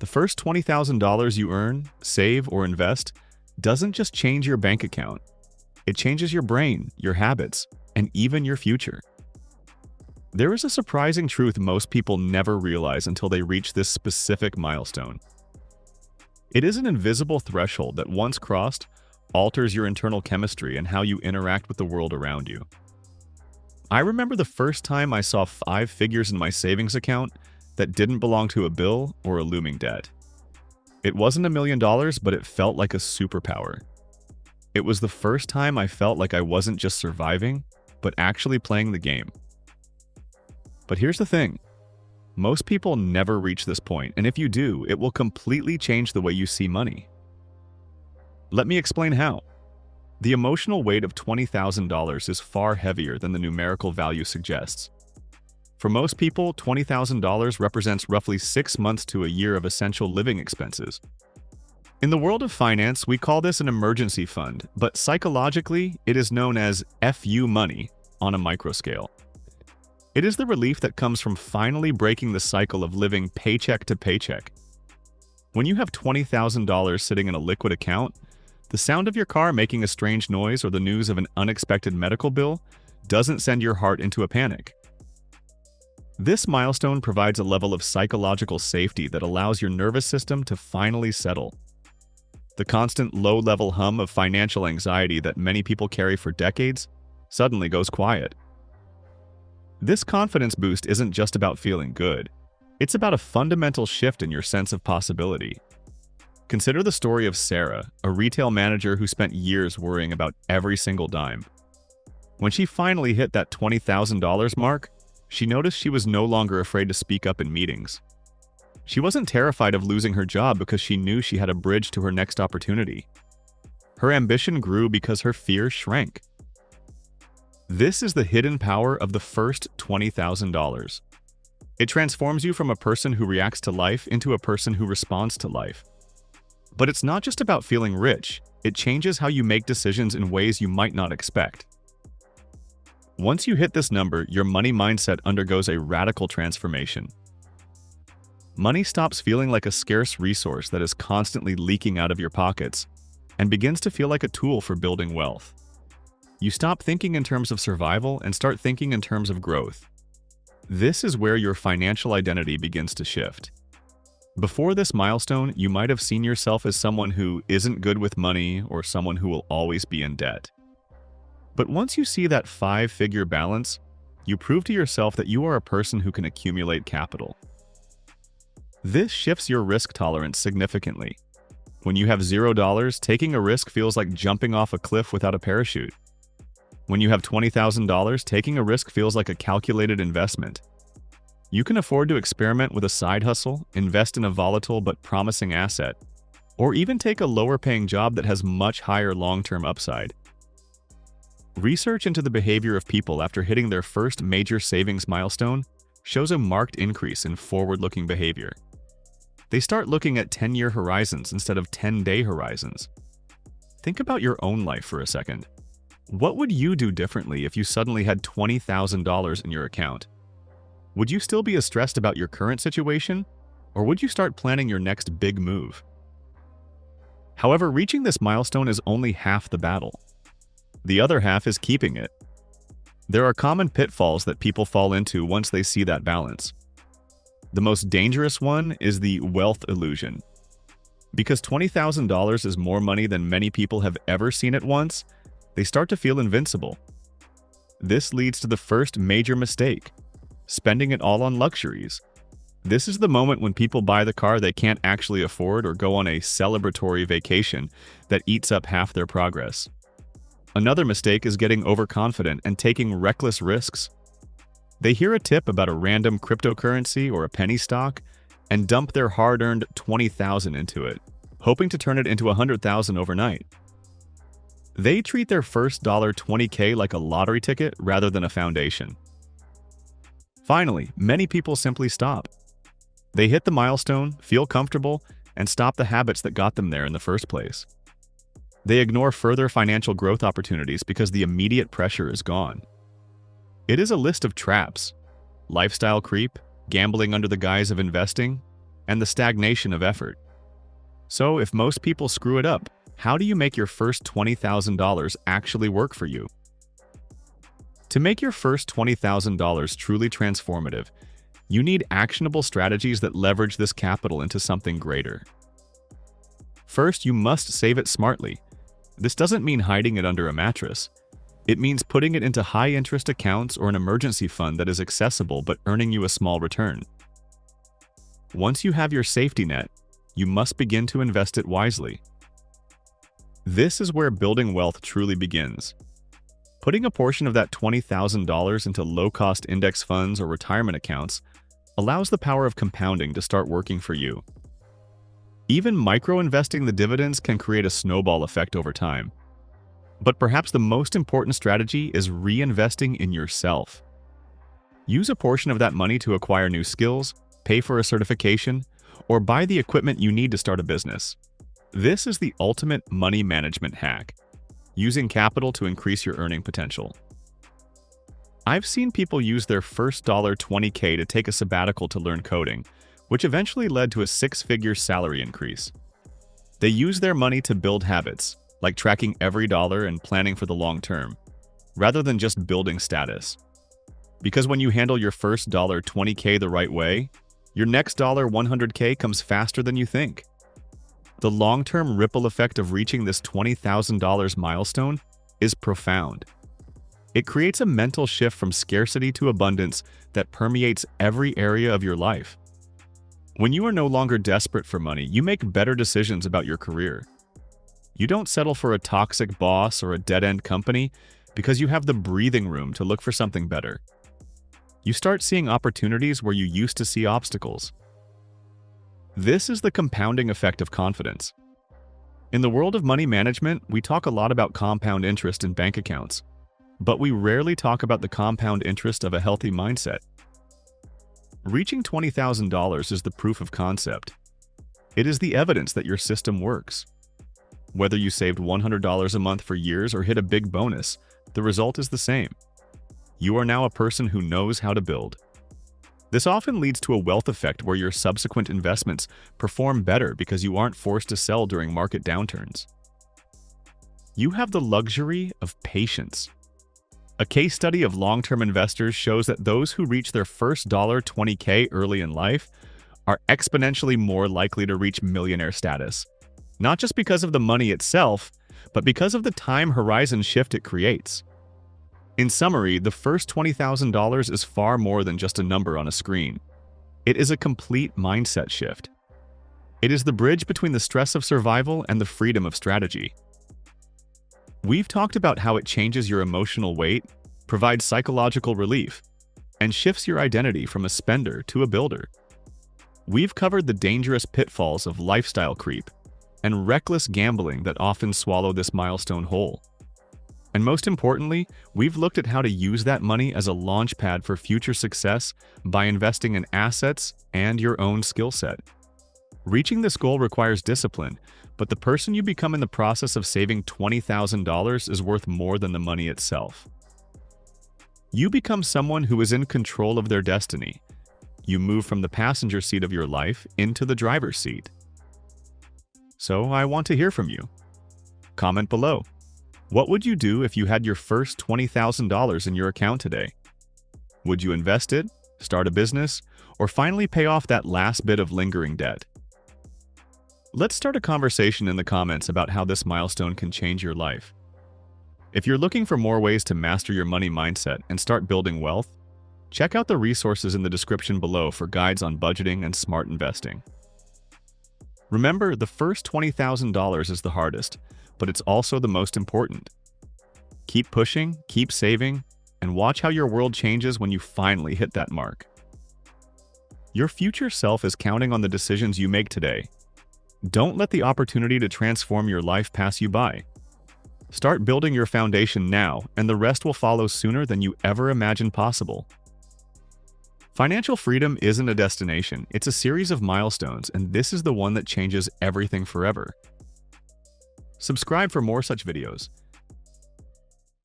The first $20,000 you earn, save, or invest doesn't just change your bank account. It changes your brain, your habits, and even your future. There is a surprising truth most people never realize until they reach this specific milestone. It is an invisible threshold that, once crossed, alters your internal chemistry and how you interact with the world around you. I remember the first time I saw 5 figures in my savings account that didn't belong to a bill or a looming debt. It wasn't $1 million, but it felt like a superpower. It was the first time I felt like I wasn't just surviving, but actually playing the game. But here's the thing. Most people never reach this point, and if you do, it will completely change the way you see money. Let me explain how. The emotional weight of $20,000 is far heavier than the numerical value suggests. For most people, $20,000 represents roughly 6 months to a year of essential living expenses. In the world of finance, we call this an emergency fund, but psychologically, it is known as FU money on a microscale. It is the relief that comes from finally breaking the cycle of living paycheck to paycheck. When you have $20,000 sitting in a liquid account, the sound of your car making a strange noise or the news of an unexpected medical bill doesn't send your heart into a panic. This milestone provides a level of psychological safety that allows your nervous system to finally settle. The constant low-level hum of financial anxiety that many people carry for decades suddenly goes quiet. This confidence boost isn't just about feeling good. It's about a fundamental shift in your sense of possibility. Consider the story of Sarah, a retail manager who spent years worrying about every single dime. When she finally hit that $20,000 mark, she noticed she was no longer afraid to speak up in meetings. She wasn't terrified of losing her job because she knew she had a bridge to her next opportunity. Her ambition grew because her fear shrank. This is the hidden power of the first $20,000. It transforms you from a person who reacts to life into a person who responds to life. But it's not just about feeling rich, it changes how you make decisions in ways you might not expect. Once you hit this number, your money mindset undergoes a radical transformation. Money stops feeling like a scarce resource that is constantly leaking out of your pockets and begins to feel like a tool for building wealth. You stop thinking in terms of survival and start thinking in terms of growth. This is where your financial identity begins to shift. Before this milestone, you might have seen yourself as someone who isn't good with money or someone who will always be in debt. But once you see that 5-figure balance, you prove to yourself that you are a person who can accumulate capital. This shifts your risk tolerance significantly. When you have $0, taking a risk feels like jumping off a cliff without a parachute. When you have $20,000, taking a risk feels like a calculated investment. You can afford to experiment with a side hustle, invest in a volatile but promising asset, or even take a lower-paying job that has much higher long-term upside. Research into the behavior of people after hitting their first major savings milestone shows a marked increase in forward-looking behavior. They start looking at 10-year horizons instead of 10-day horizons. Think about your own life for a second. What would you do differently if you suddenly had $20,000 in your account? Would you still be as stressed about your current situation, or would you start planning your next big move? However, reaching this milestone is only half the battle. The other half is keeping it. There are common pitfalls that people fall into once they see that balance. The most dangerous one is the wealth illusion. Because $20,000 is more money than many people have ever seen at once, they start to feel invincible. This leads to the first major mistake: spending it all on luxuries. This is the moment when people buy the car they can't actually afford or go on a celebratory vacation that eats up half their progress. Another mistake is getting overconfident and taking reckless risks. They hear a tip about a random cryptocurrency or a penny stock and dump their hard-earned $20,000 into it, hoping to turn it into $100,000 overnight. They treat their first $20K like a lottery ticket rather than a foundation. Finally, many people simply stop. They hit the milestone, feel comfortable, and stop the habits that got them there in the first place. They ignore further financial growth opportunities because the immediate pressure is gone. It is a list of traps: lifestyle creep, gambling under the guise of investing, and the stagnation of effort. So if most people screw it up, how do you make your first $20,000 actually work for you? To make your first $20,000 truly transformative, you need actionable strategies that leverage this capital into something greater. First, you must save it smartly. This doesn't mean hiding it under a mattress. It means putting it into high-interest accounts or an emergency fund that is accessible but earning you a small return. Once you have your safety net, you must begin to invest it wisely. This is where building wealth truly begins. Putting a portion of that $20,000 into low-cost index funds or retirement accounts allows the power of compounding to start working for you. Even micro-investing the dividends can create a snowball effect over time. But perhaps the most important strategy is reinvesting in yourself. Use a portion of that money to acquire new skills, pay for a certification, or buy the equipment you need to start a business. This is the ultimate money management hack, using capital to increase your earning potential. I've seen people use their first $20K to take a sabbatical to learn coding, which eventually led to a six-figure salary increase. They use their money to build habits, like tracking every dollar and planning for the long term, rather than just building status. Because when you handle your first $20K the right way, your next $100K comes faster than you think. The long-term ripple effect of reaching this $20,000 milestone is profound. It creates a mental shift from scarcity to abundance that permeates every area of your life. When you are no longer desperate for money, you make better decisions about your career. You don't settle for a toxic boss or a dead-end company because you have the breathing room to look for something better. You start seeing opportunities where you used to see obstacles. This is the compounding effect of confidence. In the world of money management, we talk a lot about compound interest in bank accounts, but we rarely talk about the compound interest of a healthy mindset. Reaching $20,000 is the proof of concept. It is the evidence that your system works. Whether you saved $100 a month for years or hit a big bonus, the result is the same. You are now a person who knows how to build. This often leads to a wealth effect where your subsequent investments perform better because you aren't forced to sell during market downturns. You have the luxury of patience. A case study of long-term investors shows that those who reach their first $20K early in life are exponentially more likely to reach millionaire status. Not just because of the money itself, but because of the time horizon shift it creates. In summary, the first $20,000 is far more than just a number on a screen. It is a complete mindset shift. It is the bridge between the stress of survival and the freedom of strategy. We've talked about how it changes your emotional weight, provides psychological relief, and shifts your identity from a spender to a builder. We've covered the dangerous pitfalls of lifestyle creep and reckless gambling that often swallow this milestone whole. And most importantly, we've looked at how to use that money as a launchpad for future success by investing in assets and your own skill set. Reaching this goal requires discipline, but the person you become in the process of saving $20,000 is worth more than the money itself. You become someone who is in control of their destiny. You move from the passenger seat of your life into the driver's seat. So I want to hear from you. Comment below. What would you do if you had your first $20,000 in your account today? Would you invest it, start a business, or finally pay off that last bit of lingering debt? Let's start a conversation in the comments about how this milestone can change your life. If you're looking for more ways to master your money mindset and start building wealth, check out the resources in the description below for guides on budgeting and smart investing. Remember, the first $20,000 is the hardest, but it's also the most important. Keep pushing, keep saving, and watch how your world changes when you finally hit that mark. Your future self is counting on the decisions you make today. Don't let the opportunity to transform your life pass you by. Start building your foundation now, and the rest will follow sooner than you ever imagined possible. Financial freedom isn't a destination, it's a series of milestones, and this is the one that changes everything forever. Subscribe for more such videos,